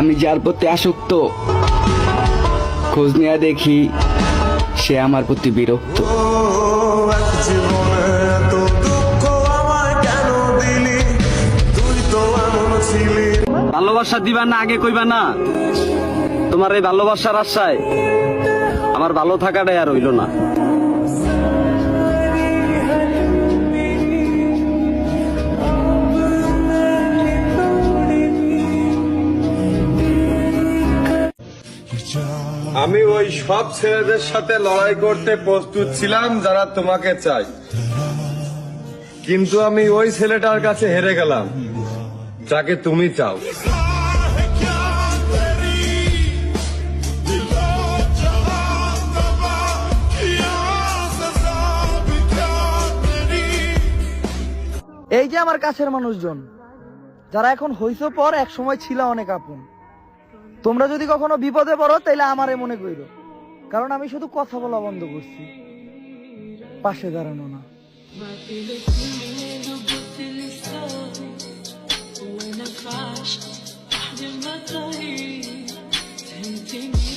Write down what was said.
আমি যার প্রতি আসক্ত, খোঁজ নিয়ে দেখি সে আমার প্রতি বিরক্ত। ভালোবাসা দিবা না আগে কইবা না? তোমার এই ভালোবাসার আশায় আমার ভালো থাকাটাই আর হইল না। আমি ওই সব ছেলেদের সাথে লড়াই করতে প্রস্তুত ছিলাম যারা তোমাকে চাই, কিন্তু আমি ওই ছেলেটার কাছে হেরে গেলাম যাকে তুমি চাও। এই যে আমার কাছের মানুষজন যারা এখন হইছো পর, এক সময় ছিল অনেক আপন। তোমরা যদি কখনো বিপদে পড়ো তাইলে আমারে মনে কইরো, কারণ আমি শুধু কথা বলা বন্ধ করছি, পাশে দাঁড়ানো না। وين فاش تحضر مطاهي